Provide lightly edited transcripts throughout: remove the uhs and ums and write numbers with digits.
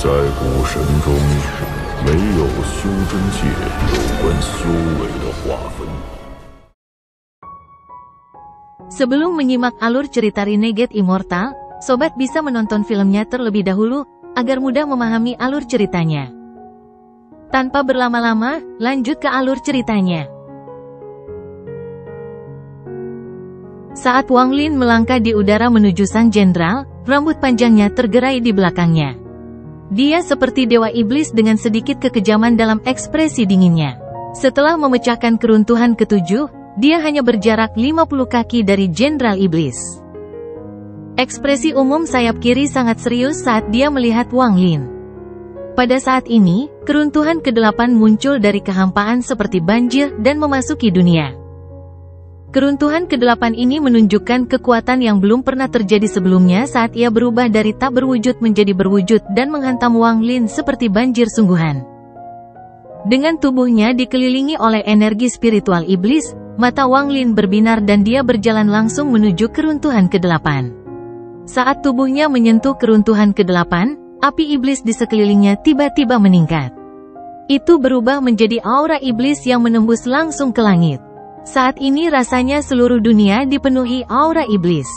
在古神中，没有修真界有关修为的划分。Sebelum menyimak alur cerita Renegade Immortal, sobat bisa menonton filmnya terlebih dahulu, agar mudah memahami alur ceritanya. Tanpa berlama-lama, lanjut ke alur ceritanya. Saat Wang Lin melangkah di udara menuju sang jenderal, rambut panjangnya tergerai di belakangnya. Dia seperti dewa iblis dengan sedikit kekejaman dalam ekspresi dinginnya. Setelah memecahkan keruntuhan ketujuh, dia hanya berjarak 50 kaki dari jenderal iblis. Ekspresi umum sayap kiri sangat serius saat dia melihat Wang Lin. Pada saat ini, keruntuhan ke-8 muncul dari kehampaan seperti banjir dan memasuki dunia. Keruntuhan ke-8 ini menunjukkan kekuatan yang belum pernah terjadi sebelumnya saat ia berubah dari tak berwujud menjadi berwujud dan menghantam Wang Lin seperti banjir sungguhan. Dengan tubuhnya dikelilingi oleh energi spiritual iblis, mata Wang Lin berbinar dan dia berjalan langsung menuju keruntuhan ke-8. Saat tubuhnya menyentuh keruntuhan ke-8, api iblis di sekelilingnya tiba-tiba meningkat. Itu berubah menjadi aura iblis yang menembus langsung ke langit. Saat ini rasanya seluruh dunia dipenuhi aura iblis.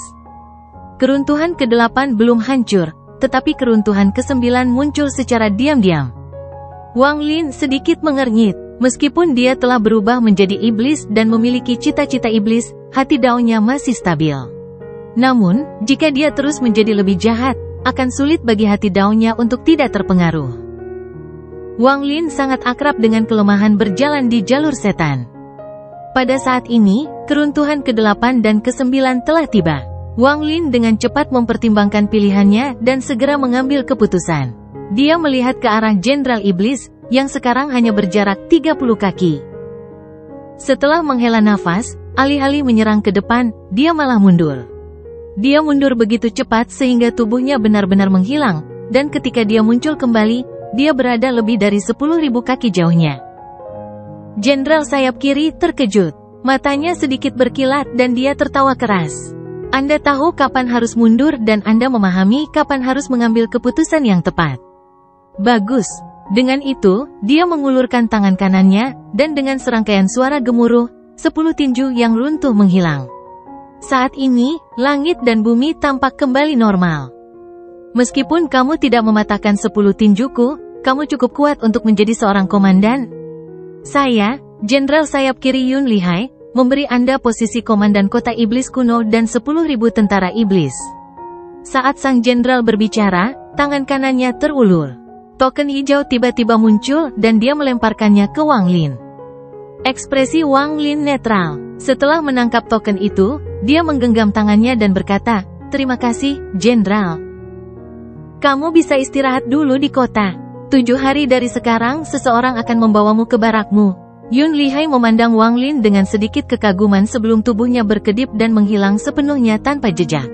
Keruntuhan ke-8 belum hancur, tetapi keruntuhan ke-9 muncul secara diam-diam. Wang Lin sedikit mengernyit. Meskipun dia telah berubah menjadi iblis dan memiliki cita-cita iblis, hati daunnya masih stabil. Namun, jika dia terus menjadi lebih jahat, akan sulit bagi hati daunnya untuk tidak terpengaruh. Wang Lin sangat akrab dengan kelemahan berjalan di jalur setan. Pada saat ini, keruntuhan ke-8 dan ke-9 telah tiba. Wang Lin dengan cepat mempertimbangkan pilihannya dan segera mengambil keputusan. Dia melihat ke arah jenderal iblis, yang sekarang hanya berjarak 30 kaki. Setelah menghela nafas, alih-alih menyerang ke depan, dia malah mundur. Dia mundur begitu cepat sehingga tubuhnya benar-benar menghilang, dan ketika dia muncul kembali, dia berada lebih dari 10.000 kaki jauhnya. Jenderal sayap kiri terkejut. Matanya sedikit berkilat dan dia tertawa keras. Anda tahu kapan harus mundur dan Anda memahami kapan harus mengambil keputusan yang tepat. Bagus. Dengan itu, dia mengulurkan tangan kanannya, dan dengan serangkaian suara gemuruh, 10 tinju yang runtuh menghilang. Saat ini, langit dan bumi tampak kembali normal. Meskipun kamu tidak mematahkan 10 tinjuku, kamu cukup kuat untuk menjadi seorang komandan. Saya, Jenderal Sayap Kiri Yun Lihai, memberi Anda posisi komandan kota iblis kuno dan 10.000 tentara iblis. Saat sang jenderal berbicara, tangan kanannya terulur. Token hijau tiba-tiba muncul dan dia melemparkannya ke Wang Lin. Ekspresi Wang Lin netral. Setelah menangkap token itu, dia menggenggam tangannya dan berkata, "Terima kasih, Jenderal. Kamu bisa istirahat dulu di kota. 7 hari dari sekarang seseorang akan membawamu ke barakmu." Yun Lihai memandang Wang Lin dengan sedikit kekaguman sebelum tubuhnya berkedip dan menghilang sepenuhnya tanpa jejak.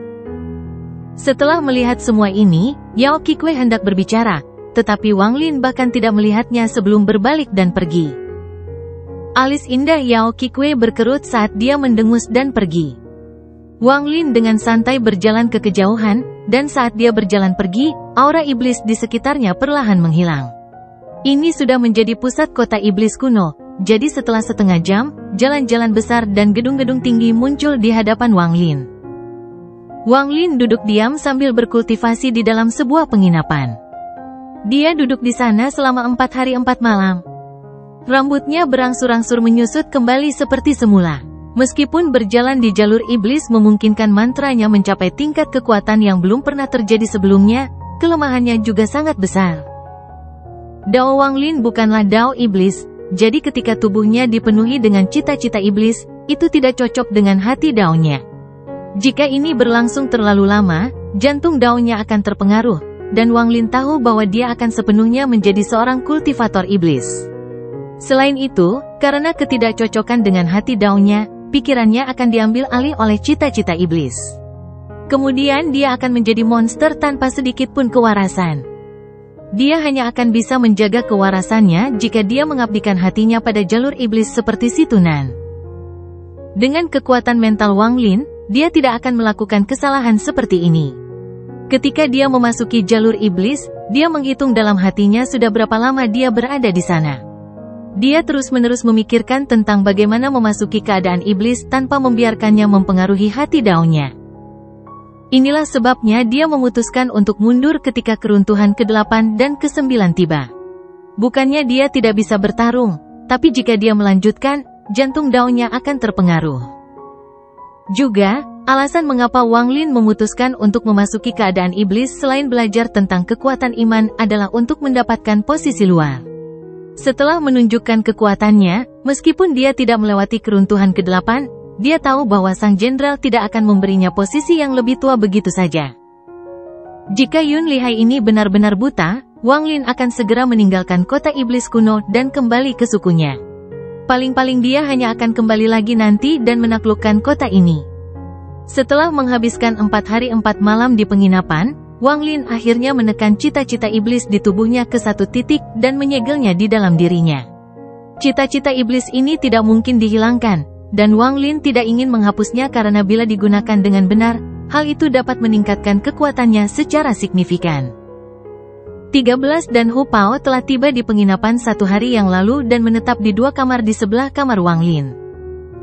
Setelah melihat semua ini, Yao Qikui hendak berbicara, tetapi Wang Lin bahkan tidak melihatnya sebelum berbalik dan pergi. Alis indah Yao Qikui berkerut saat dia mendengus dan pergi. Wang Lin dengan santai berjalan ke kejauhan, dan saat dia berjalan pergi, aura iblis di sekitarnya perlahan menghilang. Ini sudah menjadi pusat kota iblis kuno, jadi setelah setengah jam, jalan-jalan besar dan gedung-gedung tinggi muncul di hadapan Wang Lin. Wang Lin duduk diam sambil berkultivasi di dalam sebuah penginapan. Dia duduk di sana selama 4 hari 4 malam. Rambutnya berangsur-angsur menyusut kembali seperti semula. Meskipun berjalan di jalur iblis memungkinkan mantranya mencapai tingkat kekuatan yang belum pernah terjadi sebelumnya, kelemahannya juga sangat besar. Dao Wang Lin bukanlah dao iblis, jadi ketika tubuhnya dipenuhi dengan cita-cita iblis, itu tidak cocok dengan hati daonya. Jika ini berlangsung terlalu lama, jantung daonya akan terpengaruh, dan Wang Lin tahu bahwa dia akan sepenuhnya menjadi seorang kultivator iblis. Selain itu, karena ketidakcocokan dengan hati daunnya, pikirannya akan diambil alih oleh cita-cita iblis. Kemudian dia akan menjadi monster tanpa sedikit pun kewarasan. Dia hanya akan bisa menjaga kewarasannya jika dia mengabdikan hatinya pada jalur iblis seperti si Tunan. Dengan kekuatan mental Wang Lin, dia tidak akan melakukan kesalahan seperti ini. Ketika dia memasuki jalur iblis, dia menghitung dalam hatinya sudah berapa lama dia berada di sana. Dia terus-menerus memikirkan tentang bagaimana memasuki keadaan iblis tanpa membiarkannya mempengaruhi hati Daonya. Inilah sebabnya dia memutuskan untuk mundur ketika keruntuhan ke-8 dan ke-9 tiba. Bukannya dia tidak bisa bertarung, tapi jika dia melanjutkan, jantung Daonya akan terpengaruh. Juga, alasan mengapa Wang Lin memutuskan untuk memasuki keadaan iblis selain belajar tentang kekuatan iman adalah untuk mendapatkan posisi luar. Setelah menunjukkan kekuatannya, meskipun dia tidak melewati keruntuhan ke-8, dia tahu bahwa sang jenderal tidak akan memberinya posisi yang lebih tua begitu saja. Jika Yun Lihai ini benar-benar buta, Wang Lin akan segera meninggalkan kota iblis kuno dan kembali ke sukunya. Paling-paling dia hanya akan kembali lagi nanti dan menaklukkan kota ini. Setelah menghabiskan 4 hari 4 malam di penginapan, Wang Lin akhirnya menekan cita-cita iblis di tubuhnya ke satu titik dan menyegelnya di dalam dirinya. Cita-cita iblis ini tidak mungkin dihilangkan, dan Wang Lin tidak ingin menghapusnya karena bila digunakan dengan benar, hal itu dapat meningkatkan kekuatannya secara signifikan. 13 dan Hu Pao telah tiba di penginapan 1 hari yang lalu dan menetap di 2 kamar di sebelah kamar Wang Lin.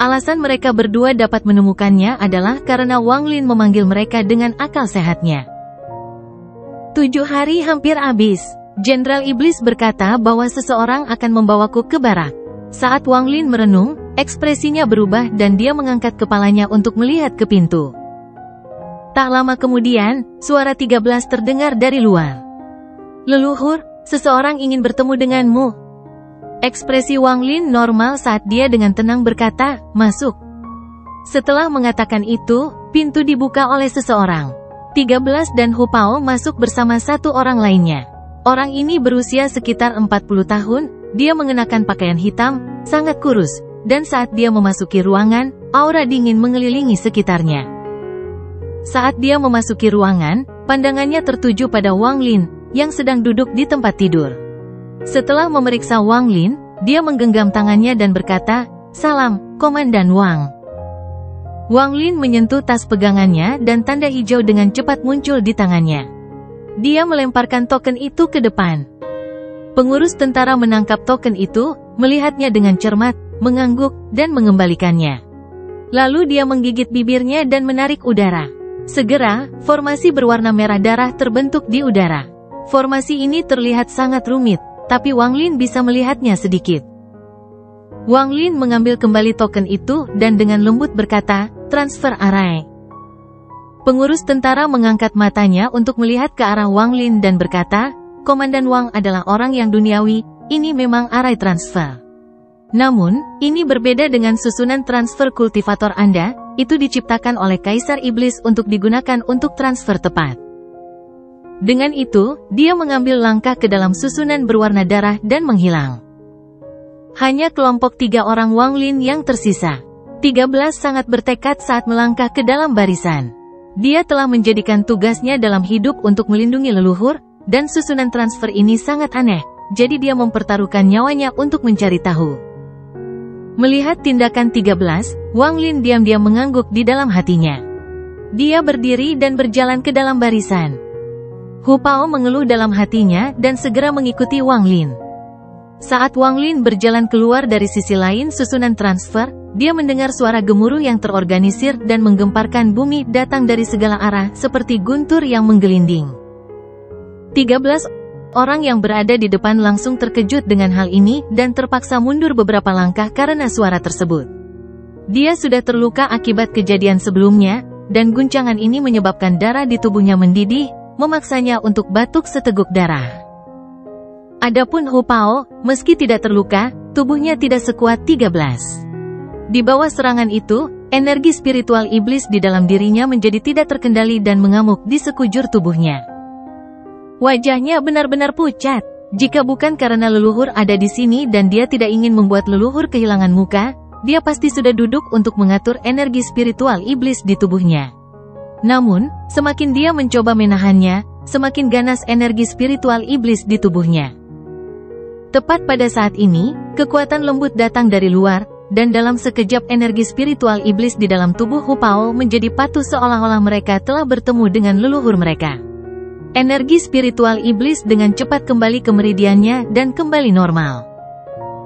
Alasan mereka berdua dapat menemukannya adalah karena Wang Lin memanggil mereka dengan akal sehatnya. 7 hari hampir habis. Jenderal Iblis berkata bahwa seseorang akan membawaku ke barak. Saat Wang Lin merenung, ekspresinya berubah dan dia mengangkat kepalanya untuk melihat ke pintu. Tak lama kemudian, suara 13 terdengar dari luar. "Leluhur, seseorang ingin bertemu denganmu." Ekspresi Wang Lin normal saat dia dengan tenang berkata, "Masuk." Setelah mengatakan itu, pintu dibuka oleh seseorang. 13 dan Hu Pao masuk bersama 1 orang lainnya. Orang ini berusia sekitar 40 tahun, dia mengenakan pakaian hitam, sangat kurus, dan saat dia memasuki ruangan, aura dingin mengelilingi sekitarnya. Saat dia memasuki ruangan, pandangannya tertuju pada Wang Lin, yang sedang duduk di tempat tidur. Setelah memeriksa Wang Lin, dia menggenggam tangannya dan berkata, "Salam, Komandan Wang." Wang Lin menyentuh tas pegangannya dan tanda hijau dengan cepat muncul di tangannya. Dia melemparkan token itu ke depan. Pengurus tentara menangkap token itu, melihatnya dengan cermat, mengangguk, dan mengembalikannya. Lalu dia menggigit bibirnya dan menarik udara. Segera, formasi berwarna merah darah terbentuk di udara. Formasi ini terlihat sangat rumit, tapi Wang Lin bisa melihatnya sedikit. Wang Lin mengambil kembali token itu dan dengan lembut berkata, "Transfer array." Pengurus tentara mengangkat matanya untuk melihat ke arah Wang Lin dan berkata, "Komandan Wang adalah orang yang duniawi, ini memang array transfer. Namun, ini berbeda dengan susunan transfer kultivator Anda, itu diciptakan oleh Kaisar Iblis untuk digunakan untuk transfer tepat." Dengan itu, dia mengambil langkah ke dalam susunan berwarna darah dan menghilang. Hanya kelompok 3 orang Wang Lin yang tersisa. 13 sangat bertekad saat melangkah ke dalam barisan. Dia telah menjadikan tugasnya dalam hidup untuk melindungi leluhur, dan susunan transfer ini sangat aneh, jadi dia mempertaruhkan nyawanya untuk mencari tahu. Melihat tindakan 13, Wang Lin diam-diam mengangguk di dalam hatinya. Dia berdiri dan berjalan ke dalam barisan. Hu Pao mengeluh dalam hatinya dan segera mengikuti Wang Lin. Saat Wang Lin berjalan keluar dari sisi lain susunan transfer, dia mendengar suara gemuruh yang terorganisir dan menggemparkan bumi datang dari segala arah seperti guntur yang menggelinding. 13 orang yang berada di depan langsung terkejut dengan hal ini dan terpaksa mundur beberapa langkah karena suara tersebut. Dia sudah terluka akibat kejadian sebelumnya, dan guncangan ini menyebabkan darah di tubuhnya mendidih, memaksanya untuk batuk seteguk darah. Adapun Hu Pao, meski tidak terluka, tubuhnya tidak sekuat 13. Di bawah serangan itu, energi spiritual iblis di dalam dirinya menjadi tidak terkendali dan mengamuk di sekujur tubuhnya. Wajahnya benar-benar pucat. Jika bukan karena leluhur ada di sini dan dia tidak ingin membuat leluhur kehilangan muka, dia pasti sudah duduk untuk mengatur energi spiritual iblis di tubuhnya. Namun, semakin dia mencoba menahannya, semakin ganas energi spiritual iblis di tubuhnya. Tepat pada saat ini, kekuatan lembut datang dari luar, dan dalam sekejap energi spiritual iblis di dalam tubuh Hu Pao menjadi patuh seolah-olah mereka telah bertemu dengan leluhur mereka. Energi spiritual iblis dengan cepat kembali ke meridiannya dan kembali normal.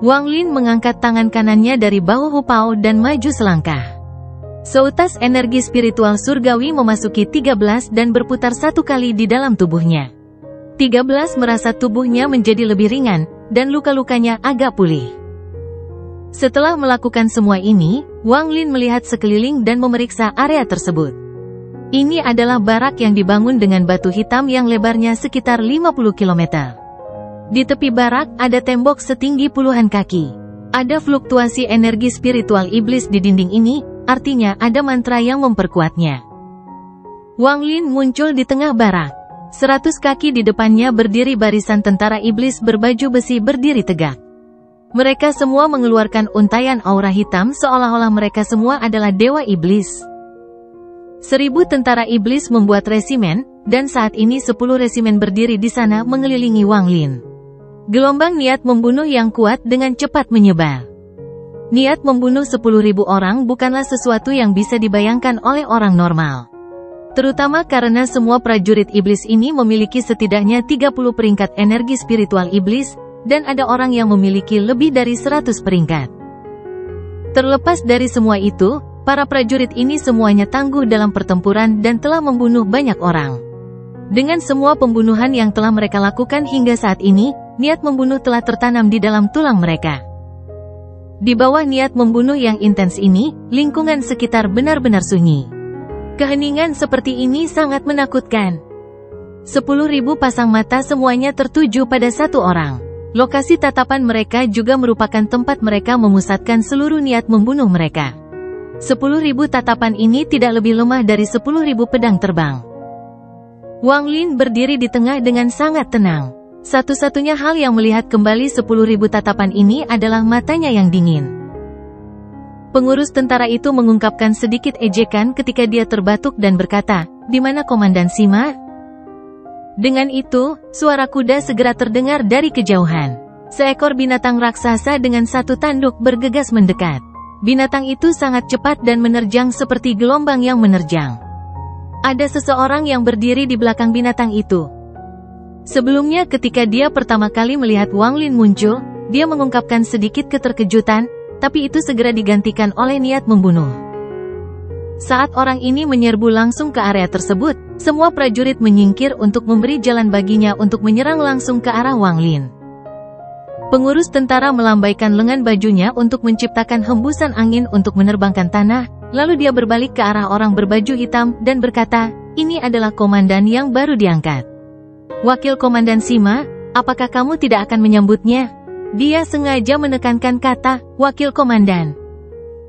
Wang Lin mengangkat tangan kanannya dari bahu Hu Pao dan maju selangkah. Seutas energi spiritual surgawi memasuki 13 dan berputar 1 kali di dalam tubuhnya. 13 merasa tubuhnya menjadi lebih ringan, dan luka-lukanya agak pulih. Setelah melakukan semua ini, Wang Lin melihat sekeliling dan memeriksa area tersebut. Ini adalah barak yang dibangun dengan batu hitam yang lebarnya sekitar 50 km. Di tepi barak ada tembok setinggi puluhan kaki. Ada fluktuasi energi spiritual iblis di dinding ini, artinya ada mantra yang memperkuatnya. Wang Lin muncul di tengah barak. 100 kaki di depannya berdiri barisan tentara iblis berbaju besi berdiri tegak. Mereka semua mengeluarkan untaian aura hitam seolah-olah mereka semua adalah dewa iblis. 1000 tentara iblis membuat resimen, dan saat ini 10 resimen berdiri di sana mengelilingi Wang Lin. Gelombang niat membunuh yang kuat dengan cepat menyebar. Niat membunuh 10.000 orang bukanlah sesuatu yang bisa dibayangkan oleh orang normal. Terutama karena semua prajurit iblis ini memiliki setidaknya 30 peringkat energi spiritual iblis, dan ada orang yang memiliki lebih dari 100 peringkat. Terlepas dari semua itu, para prajurit ini semuanya tangguh dalam pertempuran dan telah membunuh banyak orang. Dengan semua pembunuhan yang telah mereka lakukan hingga saat ini, niat membunuh telah tertanam di dalam tulang mereka. Di bawah niat membunuh yang intens ini, lingkungan sekitar benar-benar sunyi. Keheningan seperti ini sangat menakutkan. 10.000 pasang mata semuanya tertuju pada satu orang. Lokasi tatapan mereka juga merupakan tempat mereka memusatkan seluruh niat membunuh mereka. 10.000 tatapan ini tidak lebih lemah dari 10.000 pedang terbang. Wang Lin berdiri di tengah dengan sangat tenang. Satu-satunya hal yang melihat kembali 10.000 tatapan ini adalah matanya yang dingin. Pengurus tentara itu mengungkapkan sedikit ejekan ketika dia terbatuk dan berkata, "Di mana Komandan Sima?" Dengan itu, suara kuda segera terdengar dari kejauhan. Seekor binatang raksasa dengan satu tanduk bergegas mendekat. Binatang itu sangat cepat dan menerjang seperti gelombang yang menerjang. Ada seseorang yang berdiri di belakang binatang itu. Sebelumnya ketika dia pertama kali melihat Wang Lin muncul, dia mengungkapkan sedikit keterkejutan, tapi itu segera digantikan oleh niat membunuh. Saat orang ini menyerbu langsung ke area tersebut, semua prajurit menyingkir untuk memberi jalan baginya untuk menyerang langsung ke arah Wang Lin. Pengurus tentara melambaikan lengan bajunya untuk menciptakan hembusan angin untuk menerbangkan tanah, lalu dia berbalik ke arah orang berbaju hitam dan berkata, "Ini adalah komandan yang baru diangkat. Wakil Komandan Sima, apakah kamu tidak akan menyambutnya?" Dia sengaja menekankan kata, "Wakil Komandan."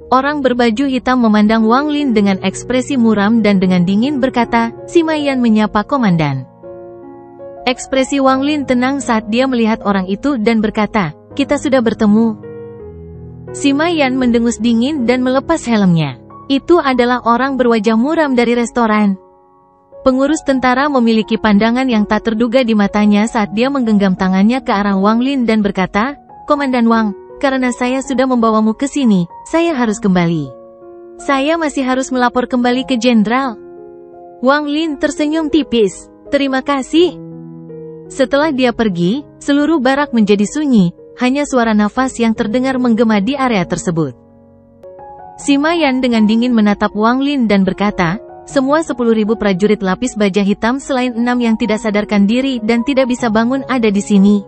Orang berbaju hitam memandang Wang Lin dengan ekspresi muram dan dengan dingin berkata, "Sima Yan menyapa Komandan." Ekspresi Wang Lin tenang saat dia melihat orang itu dan berkata, "Kita sudah bertemu." Sima Yan mendengus dingin dan melepas helmnya. Itu adalah orang berwajah muram dari restoran. Pengurus tentara memiliki pandangan yang tak terduga di matanya saat dia menggenggam tangannya ke arah Wang Lin dan berkata, "Komandan Wang, karena saya sudah membawamu ke sini, saya harus kembali. Saya masih harus melapor kembali ke Jenderal." Wang Lin tersenyum tipis. "Terima kasih." Setelah dia pergi, seluruh barak menjadi sunyi, hanya suara nafas yang terdengar menggema di area tersebut. Sima Yan dengan dingin menatap Wang Lin dan berkata, "Semua 10.000 prajurit lapis baja hitam selain 6 yang tidak sadarkan diri dan tidak bisa bangun ada di sini."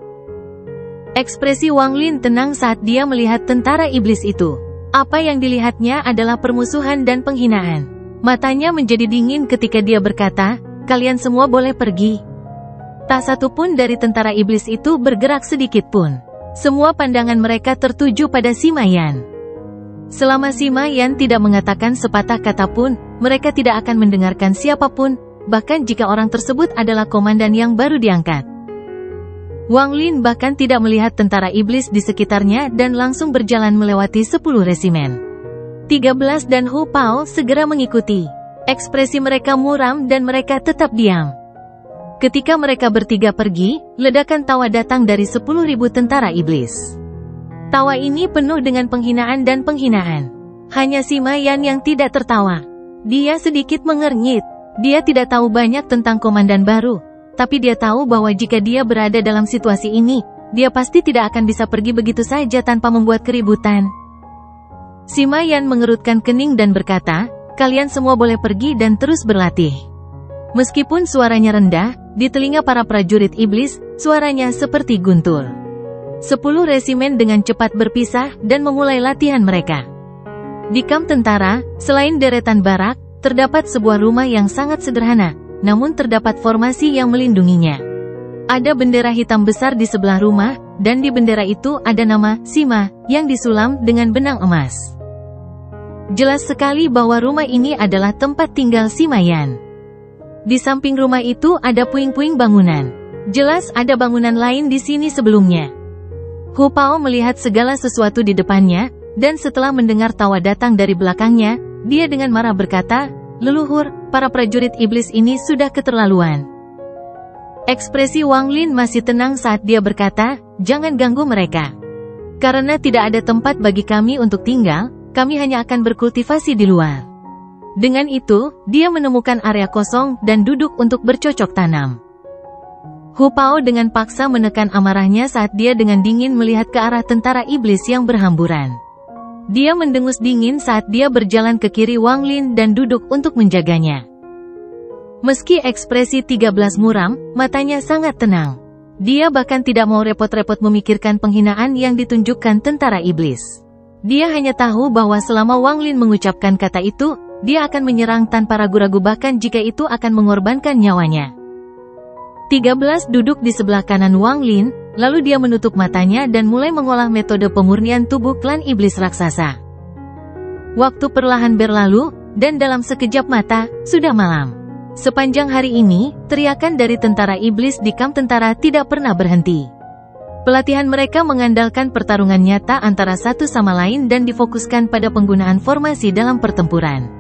Ekspresi Wang Lin tenang saat dia melihat tentara iblis itu. Apa yang dilihatnya adalah permusuhan dan penghinaan. Matanya menjadi dingin ketika dia berkata, "Kalian semua boleh pergi." Tak satu pun dari tentara iblis itu bergerak sedikit pun. Semua pandangan mereka tertuju pada Sima Yan. Selama Sima Yan tidak mengatakan sepatah kata pun, mereka tidak akan mendengarkan siapapun, bahkan jika orang tersebut adalah komandan yang baru diangkat. Wang Lin bahkan tidak melihat tentara iblis di sekitarnya dan langsung berjalan melewati 10 resimen. 13 dan Hu Pao segera mengikuti. Ekspresi mereka muram dan mereka tetap diam. Ketika mereka bertiga pergi, ledakan tawa datang dari 10.000 tentara iblis. Tawa ini penuh dengan penghinaan dan penghinaan. Hanya Sima Yan yang tidak tertawa. Dia sedikit mengernyit. Dia tidak tahu banyak tentang komandan baru. tapi dia tahu bahwa jika dia berada dalam situasi ini, dia pasti tidak akan bisa pergi begitu saja tanpa membuat keributan. Sima Yan mengerutkan kening dan berkata, kalian semua boleh pergi dan terus berlatih. Meskipun suaranya rendah, di telinga para prajurit iblis, suaranya seperti guntur. 10 resimen dengan cepat berpisah dan memulai latihan mereka. Di kamp tentara, selain deretan barak, terdapat sebuah rumah yang sangat sederhana, namun terdapat formasi yang melindunginya. Ada bendera hitam besar di sebelah rumah, dan di bendera itu ada nama Sima yang disulam dengan benang emas. Jelas sekali bahwa rumah ini adalah tempat tinggal Sima Yan. Di samping rumah itu ada puing-puing bangunan. Jelas ada bangunan lain di sini sebelumnya. Hu Pao melihat segala sesuatu di depannya, dan setelah mendengar tawa datang dari belakangnya, dia dengan marah berkata, leluhur, para prajurit iblis ini sudah keterlaluan. Ekspresi Wang Lin masih tenang saat dia berkata, jangan ganggu mereka. Karena tidak ada tempat bagi kami untuk tinggal, kami hanya akan berkultivasi di luar. Dengan itu, dia menemukan area kosong dan duduk untuk bercocok tanam. Hu Pao dengan paksa menekan amarahnya saat dia dengan dingin melihat ke arah tentara iblis yang berhamburan. Dia mendengus dingin saat dia berjalan ke kiri Wang Lin dan duduk untuk menjaganya. Meski ekspresi 13 muram, matanya sangat tenang. Dia bahkan tidak mau repot-repot memikirkan penghinaan yang ditunjukkan tentara iblis. Dia hanya tahu bahwa selama Wang Lin mengucapkan kata itu, dia akan menyerang tanpa ragu-ragu bahkan jika itu akan mengorbankan nyawanya. 13 duduk di sebelah kanan Wang Lin, lalu dia menutup matanya dan mulai mengolah metode pemurnian tubuh klan iblis raksasa. Waktu perlahan berlalu, dan dalam sekejap mata, sudah malam. Sepanjang hari ini, teriakan dari tentara iblis di kamp tentara tidak pernah berhenti. Pelatihan mereka mengandalkan pertarungan nyata antara satu sama lain dan difokuskan pada penggunaan formasi dalam pertempuran.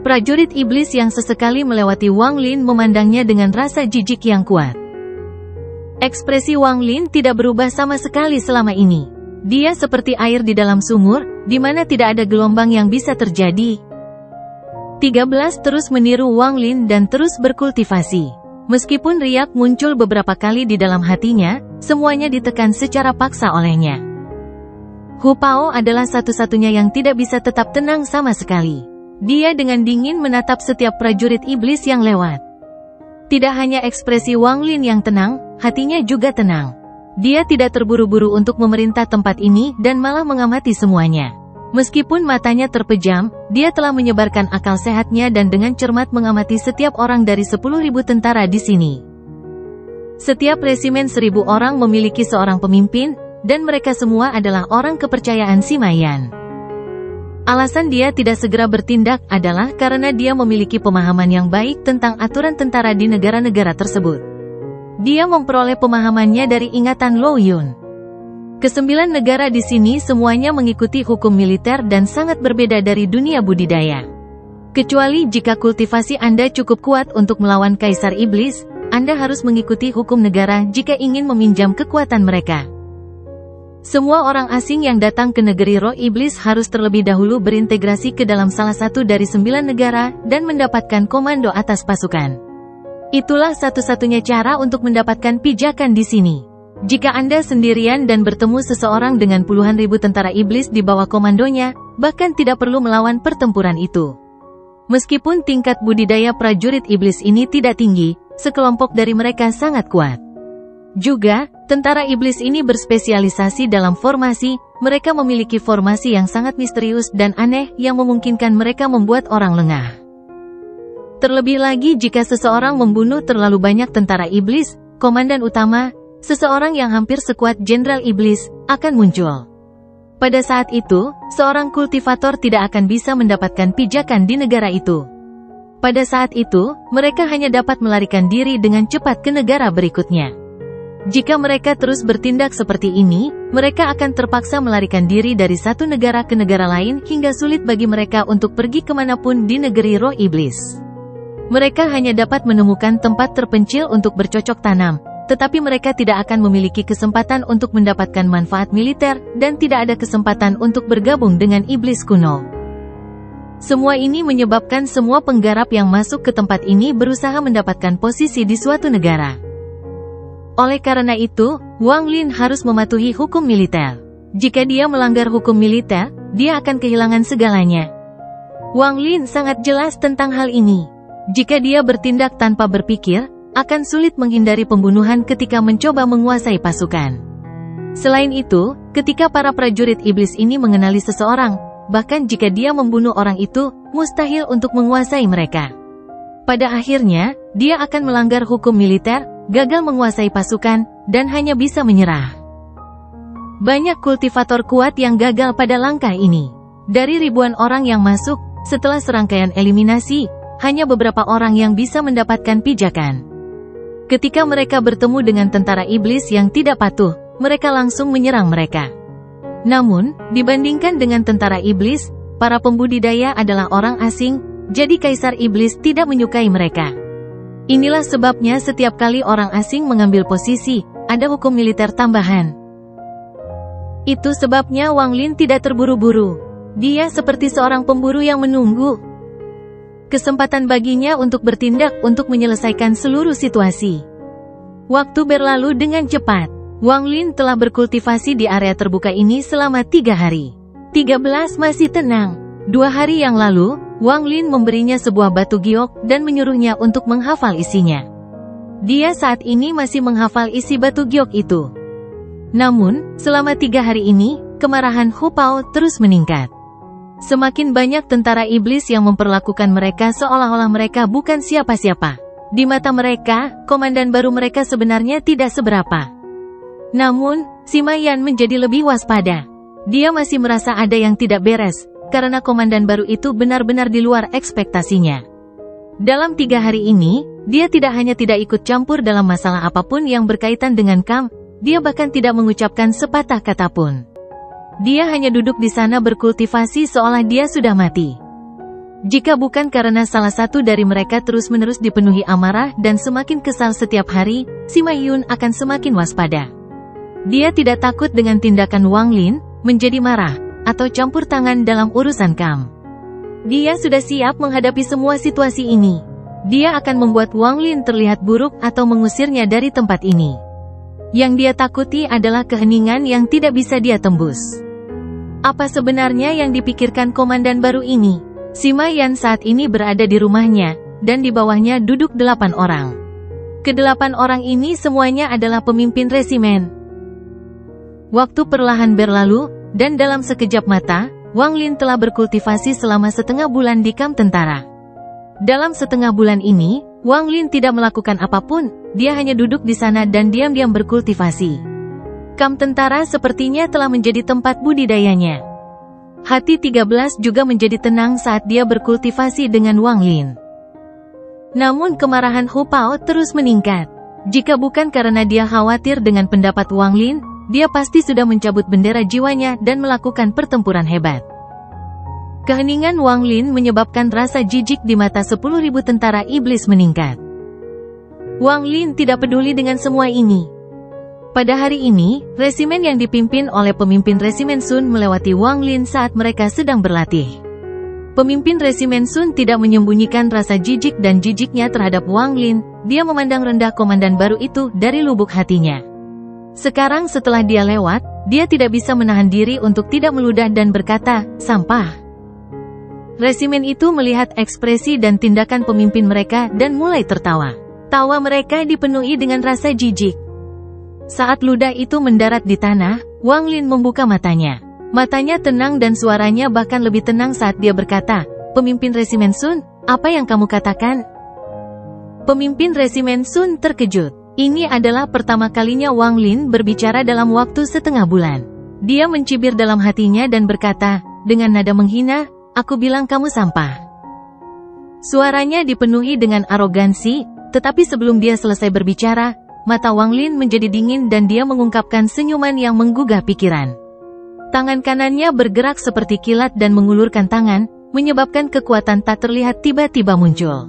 Prajurit iblis yang sesekali melewati Wang Lin memandangnya dengan rasa jijik yang kuat. Ekspresi Wang Lin tidak berubah sama sekali selama ini. Dia seperti air di dalam sumur, di mana tidak ada gelombang yang bisa terjadi. 13 terus meniru Wang Lin dan terus berkultivasi. Meskipun riak muncul beberapa kali di dalam hatinya, semuanya ditekan secara paksa olehnya. Hu Pao adalah satu-satunya yang tidak bisa tetap tenang sama sekali. Dia dengan dingin menatap setiap prajurit iblis yang lewat. Tidak hanya ekspresi Wang Lin yang tenang, hatinya juga tenang. Dia tidak terburu-buru untuk memerintah tempat ini dan malah mengamati semuanya. Meskipun matanya terpejam, dia telah menyebarkan akal sehatnya dan dengan cermat mengamati setiap orang dari 10.000 tentara di sini. Setiap resimen 1.000 orang memiliki seorang pemimpin, dan mereka semua adalah orang kepercayaan Sima Yan. Alasan dia tidak segera bertindak adalah karena dia memiliki pemahaman yang baik tentang aturan tentara di negara-negara tersebut. Dia memperoleh pemahamannya dari ingatan Lo Yun. Ke-9 negara di sini semuanya mengikuti hukum militer dan sangat berbeda dari dunia budidaya. Kecuali jika kultivasi Anda cukup kuat untuk melawan Kaisar Iblis, Anda harus mengikuti hukum negara jika ingin meminjam kekuatan mereka. Semua orang asing yang datang ke negeri roh iblis harus terlebih dahulu berintegrasi ke dalam salah satu dari 9 negara dan mendapatkan komando atas pasukan. Itulah satu-satunya cara untuk mendapatkan pijakan di sini. Jika Anda sendirian dan bertemu seseorang dengan puluhan ribu tentara iblis di bawah komandonya, bahkan tidak perlu melawan pertempuran itu. Meskipun tingkat budidaya prajurit iblis ini tidak tinggi, sekelompok dari mereka sangat kuat. Juga, tentara iblis ini berspesialisasi dalam formasi, mereka memiliki formasi yang sangat misterius dan aneh yang memungkinkan mereka membuat orang lengah. Terlebih lagi jika seseorang membunuh terlalu banyak tentara iblis, komandan utama, seseorang yang hampir sekuat jenderal iblis, akan muncul. Pada saat itu, seorang kultivator tidak akan bisa mendapatkan pijakan di negara itu. Pada saat itu, mereka hanya dapat melarikan diri dengan cepat ke negara berikutnya. Jika mereka terus bertindak seperti ini, mereka akan terpaksa melarikan diri dari satu negara ke negara lain hingga sulit bagi mereka untuk pergi kemanapun di negeri roh iblis. Mereka hanya dapat menemukan tempat terpencil untuk bercocok tanam, tetapi mereka tidak akan memiliki kesempatan untuk mendapatkan manfaat militer dan tidak ada kesempatan untuk bergabung dengan iblis kuno. Semua ini menyebabkan semua penggarap yang masuk ke tempat ini berusaha mendapatkan posisi di suatu negara. Oleh karena itu, Wang Lin harus mematuhi hukum militer. Jika dia melanggar hukum militer, dia akan kehilangan segalanya. Wang Lin sangat jelas tentang hal ini. Jika dia bertindak tanpa berpikir, akan sulit menghindari pembunuhan ketika mencoba menguasai pasukan. Selain itu, ketika para prajurit iblis ini mengenali seseorang, bahkan jika dia membunuh orang itu, mustahil untuk menguasai mereka. Pada akhirnya, dia akan melanggar hukum militer, gagal menguasai pasukan, dan hanya bisa menyerah. Banyak kultivator kuat yang gagal pada langkah ini. Dari ribuan orang yang masuk, setelah serangkaian eliminasi, hanya beberapa orang yang bisa mendapatkan pijakan. Ketika mereka bertemu dengan tentara iblis yang tidak patuh, mereka langsung menyerang mereka. Namun, dibandingkan dengan tentara iblis, para pembudidaya adalah orang asing, jadi kaisar iblis tidak menyukai mereka. Inilah sebabnya setiap kali orang asing mengambil posisi, ada hukum militer tambahan. Itu sebabnya Wang Lin tidak terburu-buru. Dia seperti seorang pemburu yang menunggu kesempatan baginya untuk bertindak untuk menyelesaikan seluruh situasi. Waktu berlalu dengan cepat. Wang Lin telah berkultivasi di area terbuka ini selama 3 hari. 13 masih tenang. 2 hari yang lalu, Wang Lin memberinya sebuah batu giok dan menyuruhnya untuk menghafal isinya. Dia saat ini masih menghafal isi batu giok itu. Namun, selama 3 hari ini, kemarahan Hu Pao terus meningkat. Semakin banyak tentara iblis yang memperlakukan mereka seolah-olah mereka bukan siapa-siapa. Di mata mereka, komandan baru mereka sebenarnya tidak seberapa. Namun, Sima Yan menjadi lebih waspada. Dia masih merasa ada yang tidak beres, karena komandan baru itu benar-benar di luar ekspektasinya. Dalam 3 hari ini, dia tidak hanya tidak ikut campur dalam masalah apapun yang berkaitan dengan Kam, dia bahkan tidak mengucapkan sepatah kata pun. Dia hanya duduk di sana berkultivasi seolah dia sudah mati. Jika bukan karena salah satu dari mereka terus-menerus dipenuhi amarah dan semakin kesal setiap hari, Sima Yun akan semakin waspada. Dia tidak takut dengan tindakan Wang Lin, menjadi marah, atau campur tangan dalam urusan Kam. Dia sudah siap menghadapi semua situasi ini. Dia akan membuat Wang Lin terlihat buruk atau mengusirnya dari tempat ini. Yang dia takuti adalah keheningan yang tidak bisa dia tembus. Apa sebenarnya yang dipikirkan komandan baru ini? Sima Yan saat ini berada di rumahnya, dan di bawahnya duduk 8 orang. Ke-8 orang ini semuanya adalah pemimpin resimen. Waktu perlahan berlalu, dan dalam sekejap mata, Wang Lin telah berkultivasi selama setengah bulan di kamp tentara. Dalam setengah bulan ini, Wang Lin tidak melakukan apapun, dia hanya duduk di sana dan diam-diam berkultivasi. Kamp tentara sepertinya telah menjadi tempat budidayanya. Hati 13 juga menjadi tenang saat dia berkultivasi dengan Wang Lin. Namun kemarahan Hu Pao terus meningkat. Jika bukan karena dia khawatir dengan pendapat Wang Lin, dia pasti sudah mencabut bendera jiwanya dan melakukan pertempuran hebat. Keheningan Wang Lin menyebabkan rasa jijik di mata 10.000 tentara iblis meningkat. Wang Lin tidak peduli dengan semua ini. Pada hari ini, resimen yang dipimpin oleh pemimpin resimen Sun melewati Wang Lin saat mereka sedang berlatih. Pemimpin resimen Sun tidak menyembunyikan rasa jijik dan jijiknya terhadap Wang Lin, dia memandang rendah komandan baru itu dari lubuk hatinya. Sekarang setelah dia lewat, dia tidak bisa menahan diri untuk tidak meludah dan berkata, "Sampah." Resimen itu melihat ekspresi dan tindakan pemimpin mereka dan mulai tertawa. Tawa mereka dipenuhi dengan rasa jijik. Saat ludah itu mendarat di tanah, Wang Lin membuka matanya. Matanya tenang dan suaranya bahkan lebih tenang saat dia berkata, "Pemimpin resimen Sun, apa yang kamu katakan?" Pemimpin resimen Sun terkejut. Ini adalah pertama kalinya Wang Lin berbicara dalam waktu setengah bulan. Dia mencibir dalam hatinya dan berkata, dengan nada menghina, "Aku bilang kamu sampah." Suaranya dipenuhi dengan arogansi, tetapi sebelum dia selesai berbicara, mata Wang Lin menjadi dingin dan dia mengungkapkan senyuman yang menggugah pikiran. Tangan kanannya bergerak seperti kilat dan mengulurkan tangan, menyebabkan kekuatan tak terlihat tiba-tiba muncul.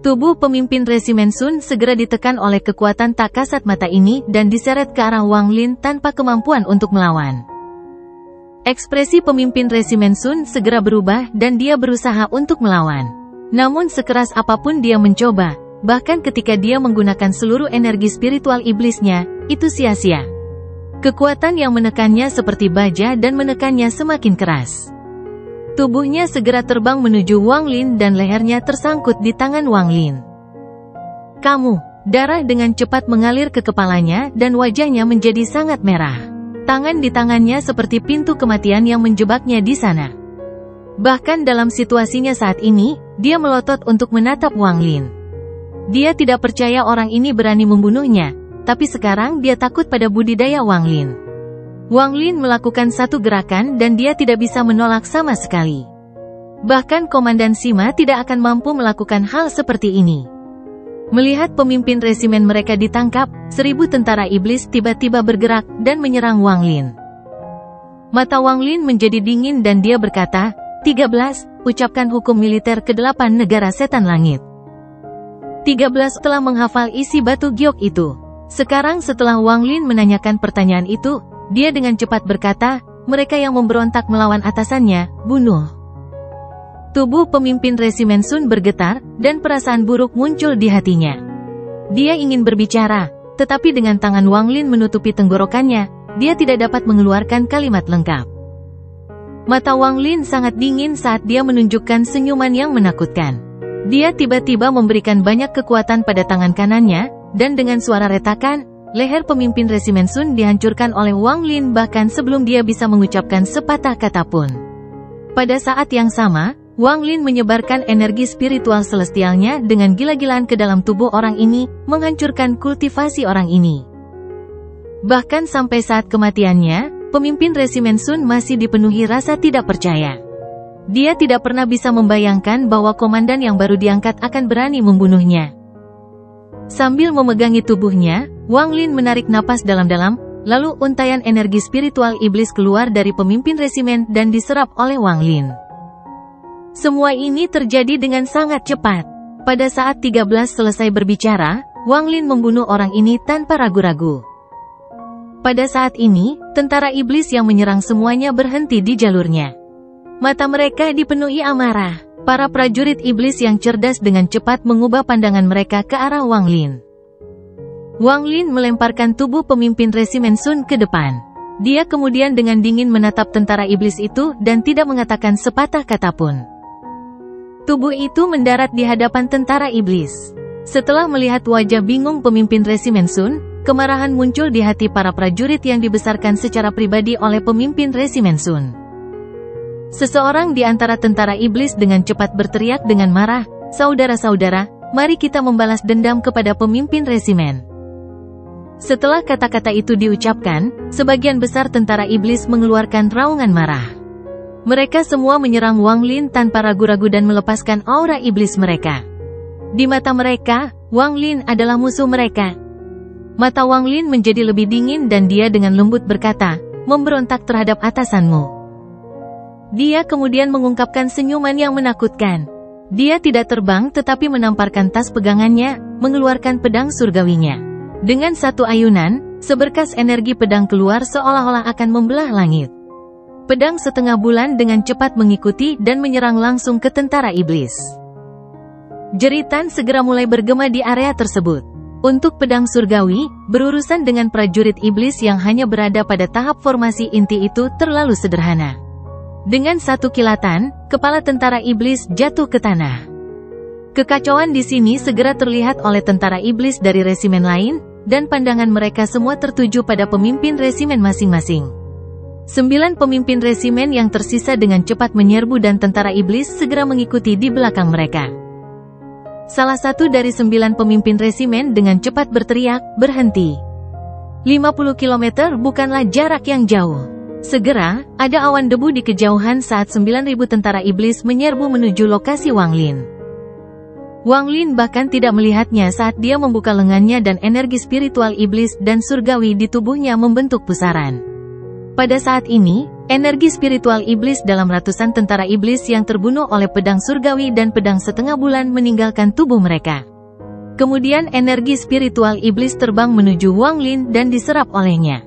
Tubuh pemimpin resimen Sun segera ditekan oleh kekuatan tak kasat mata ini dan diseret ke arah Wang Lin tanpa kemampuan untuk melawan. Ekspresi pemimpin resimen Sun segera berubah dan dia berusaha untuk melawan. Namun sekeras apapun dia mencoba, bahkan ketika dia menggunakan seluruh energi spiritual iblisnya, itu sia-sia. Kekuatan yang menekannya seperti baja dan menekannya semakin keras. Tubuhnya segera terbang menuju Wang Lin dan lehernya tersangkut di tangan Wang Lin. "Kamu!" Darah dengan cepat mengalir ke kepalanya dan wajahnya menjadi sangat merah. Tangan di tangannya seperti pintu kematian yang menjebaknya di sana. Bahkan dalam situasinya saat ini, dia melotot untuk menatap Wang Lin. Dia tidak percaya orang ini berani membunuhnya, tapi sekarang dia takut pada budidaya Wang Lin. Wang Lin melakukan satu gerakan dan dia tidak bisa menolak sama sekali. Bahkan Komandan Sima tidak akan mampu melakukan hal seperti ini. Melihat pemimpin resimen mereka ditangkap, 1000 tentara iblis tiba-tiba bergerak dan menyerang Wang Lin. Mata Wang Lin menjadi dingin dan dia berkata, 13, ucapkan hukum militer ke-8 negara setan langit. 13 telah menghafal isi batu giok itu. Sekarang setelah Wang Lin menanyakan pertanyaan itu, dia dengan cepat berkata, mereka yang memberontak melawan atasannya, bunuh. Tubuh pemimpin resimen Sun bergetar, dan perasaan buruk muncul di hatinya. Dia ingin berbicara, tetapi dengan tangan Wang Lin menutupi tenggorokannya, dia tidak dapat mengeluarkan kalimat lengkap. Mata Wang Lin sangat dingin saat dia menunjukkan senyuman yang menakutkan. Dia tiba-tiba memberikan banyak kekuatan pada tangan kanannya, dan dengan suara retakan, leher pemimpin resimen Sun dihancurkan oleh Wang Lin bahkan sebelum dia bisa mengucapkan sepatah kata pun. Pada saat yang sama, Wang Lin menyebarkan energi spiritual celestialnya dengan gila-gilaan ke dalam tubuh orang ini, menghancurkan kultivasi orang ini. Bahkan sampai saat kematiannya, pemimpin resimen Sun masih dipenuhi rasa tidak percaya. Dia tidak pernah bisa membayangkan bahwa komandan yang baru diangkat akan berani membunuhnya. Sambil memegangi tubuhnya, Wang Lin menarik napas dalam-dalam, lalu untaian energi spiritual iblis keluar dari pemimpin resimen dan diserap oleh Wang Lin. Semua ini terjadi dengan sangat cepat. Pada saat 13 selesai berbicara, Wang Lin membunuh orang ini tanpa ragu-ragu. Pada saat ini, tentara iblis yang menyerang semuanya berhenti di jalurnya. Mata mereka dipenuhi amarah. Para prajurit iblis yang cerdas dengan cepat mengubah pandangan mereka ke arah Wang Lin. Wang Lin melemparkan tubuh pemimpin resimen Sun ke depan. Dia kemudian dengan dingin menatap tentara iblis itu dan tidak mengatakan sepatah kata pun. Tubuh itu mendarat di hadapan tentara iblis. Setelah melihat wajah bingung pemimpin resimen Sun, kemarahan muncul di hati para prajurit yang dibesarkan secara pribadi oleh pemimpin resimen Sun. Seseorang di antara tentara iblis dengan cepat berteriak dengan marah, "Saudara-saudara, mari kita membalas dendam kepada pemimpin resimen." Setelah kata-kata itu diucapkan, sebagian besar tentara iblis mengeluarkan raungan marah. Mereka semua menyerang Wang Lin tanpa ragu-ragu dan melepaskan aura iblis mereka. Di mata mereka, Wang Lin adalah musuh mereka. Mata Wang Lin menjadi lebih dingin dan dia dengan lembut berkata, "Memberontak terhadap atasanmu." Dia kemudian mengungkapkan senyuman yang menakutkan. Dia tidak terbang tetapi menamparkan tas pegangannya, mengeluarkan pedang surgawinya. Dengan satu ayunan, seberkas energi pedang keluar seolah-olah akan membelah langit. Pedang setengah bulan dengan cepat mengikuti dan menyerang langsung ke tentara iblis. Jeritan segera mulai bergema di area tersebut. Untuk pedang surgawi, berurusan dengan prajurit iblis yang hanya berada pada tahap formasi inti itu terlalu sederhana. Dengan satu kilatan, kepala tentara iblis jatuh ke tanah. Kekacauan di sini segera terlihat oleh tentara iblis dari resimen lain, dan pandangan mereka semua tertuju pada pemimpin resimen masing-masing. 9 pemimpin resimen yang tersisa dengan cepat menyerbu dan tentara iblis segera mengikuti di belakang mereka. Salah satu dari 9 pemimpin resimen dengan cepat berteriak, "Berhenti!" 50 km bukanlah jarak yang jauh. Segera, ada awan debu di kejauhan saat 9.000 tentara iblis menyerbu menuju lokasi Wang Lin. Wang Lin bahkan tidak melihatnya saat dia membuka lengannya dan energi spiritual iblis dan surgawi di tubuhnya membentuk pusaran. Pada saat ini, energi spiritual iblis dalam ratusan tentara iblis yang terbunuh oleh pedang surgawi dan pedang setengah bulan meninggalkan tubuh mereka. Kemudian energi spiritual iblis terbang menuju Wang Lin dan diserap olehnya.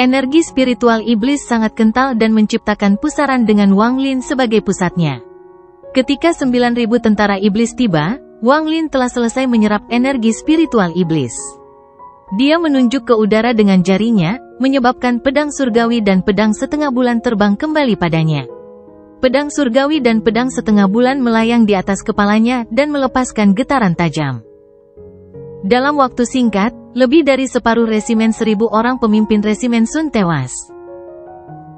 Energi spiritual iblis sangat kental dan menciptakan pusaran dengan Wang Lin sebagai pusatnya. Ketika 9.000 tentara iblis tiba, Wang Lin telah selesai menyerap energi spiritual iblis. Dia menunjuk ke udara dengan jarinya, menyebabkan pedang surgawi dan pedang setengah bulan terbang kembali padanya. Pedang surgawi dan pedang setengah bulan melayang di atas kepalanya dan melepaskan getaran tajam. Dalam waktu singkat, lebih dari separuh resimen 1000 orang pemimpin resimen Sun tewas.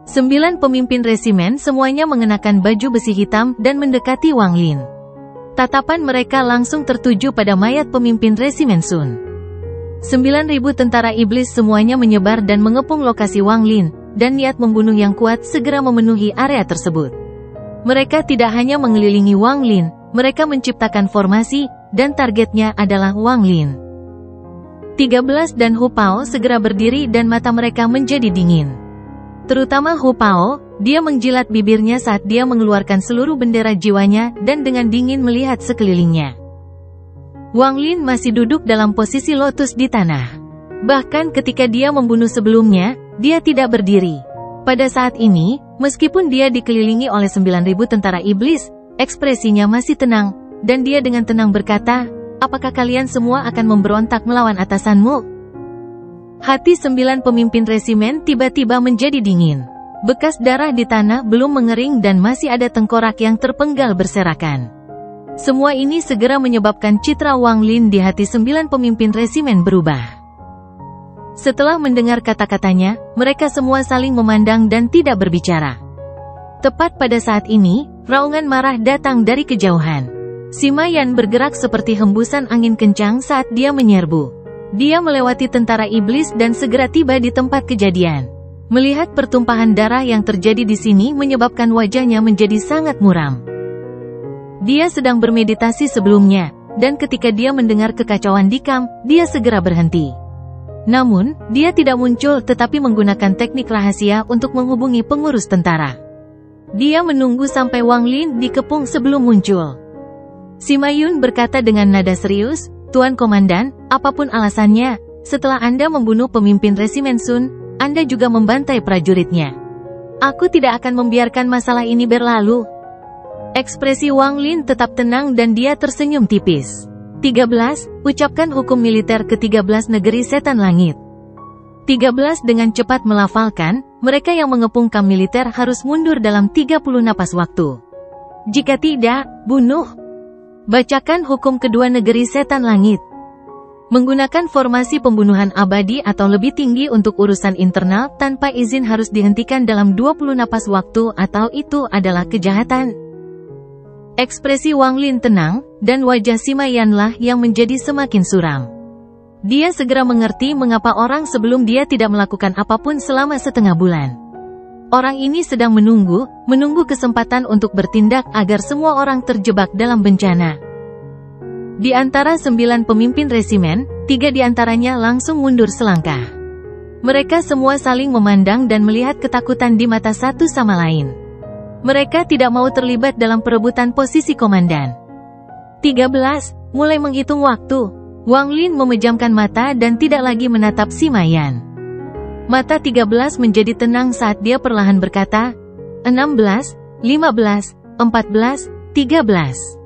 9 pemimpin resimen semuanya mengenakan baju besi hitam dan mendekati Wang Lin. Tatapan mereka langsung tertuju pada mayat pemimpin resimen Sun. 9.000 tentara iblis semuanya menyebar dan mengepung lokasi Wang Lin, dan niat membunuh yang kuat segera memenuhi area tersebut. Mereka tidak hanya mengelilingi Wang Lin, mereka menciptakan formasi, dan targetnya adalah Wang Lin. 13 dan Hu Pao segera berdiri dan mata mereka menjadi dingin. Terutama Hu Pao, dia menjilat bibirnya saat dia mengeluarkan seluruh bendera jiwanya dan dengan dingin melihat sekelilingnya. Wang Lin masih duduk dalam posisi lotus di tanah. Bahkan ketika dia membunuh sebelumnya, dia tidak berdiri. Pada saat ini, meskipun dia dikelilingi oleh 9.000 tentara iblis, ekspresinya masih tenang, dan dia dengan tenang berkata, "Apakah kalian semua akan memberontak melawan atasanmu?" Hati 9 pemimpin resimen tiba-tiba menjadi dingin. Bekas darah di tanah belum mengering dan masih ada tengkorak yang terpenggal berserakan. Semua ini segera menyebabkan citra Wang Lin di hati 9 pemimpin resimen berubah. Setelah mendengar kata-katanya, mereka semua saling memandang dan tidak berbicara. Tepat pada saat ini, raungan marah datang dari kejauhan. Sima Yan bergerak seperti hembusan angin kencang saat dia menyerbu. Dia melewati tentara iblis dan segera tiba di tempat kejadian. Melihat pertumpahan darah yang terjadi di sini menyebabkan wajahnya menjadi sangat muram. Dia sedang bermeditasi sebelumnya, dan ketika dia mendengar kekacauan di kamp, dia segera berhenti. Namun, dia tidak muncul tetapi menggunakan teknik rahasia untuk menghubungi pengurus tentara. Dia menunggu sampai Wang Lin dikepung sebelum muncul. Sima Yun berkata dengan nada serius, "Tuan Komandan, apapun alasannya, setelah Anda membunuh pemimpin resimen Sun, Anda juga membantai prajuritnya. Aku tidak akan membiarkan masalah ini berlalu." Ekspresi Wang Lin tetap tenang dan dia tersenyum tipis. 13. Ucapkan hukum militer ke-13 negeri setan langit. 13 dengan cepat melafalkan, mereka yang mengepung kamp militer harus mundur dalam 30 napas waktu. Jika tidak, bunuh. Bacakan hukum kedua negeri setan langit. Menggunakan formasi pembunuhan abadi atau lebih tinggi untuk urusan internal tanpa izin harus dihentikan dalam 20 napas waktu atau itu adalah kejahatan. Ekspresi Wang Lin tenang, dan wajah Sima Yanlah yang menjadi semakin suram. Dia segera mengerti mengapa orang sebelum dia tidak melakukan apapun selama setengah bulan. Orang ini sedang menunggu kesempatan untuk bertindak agar semua orang terjebak dalam bencana. Di antara 9 pemimpin resimen, 3 di antaranya langsung mundur selangkah. Mereka semua saling memandang dan melihat ketakutan di mata satu sama lain. Mereka tidak mau terlibat dalam perebutan posisi komandan. 13. Mulai menghitung waktu. Wang Lin memejamkan mata dan tidak lagi menatap Sima Yan. Mata 13 menjadi tenang saat dia perlahan berkata, 16, 15, 14, 13.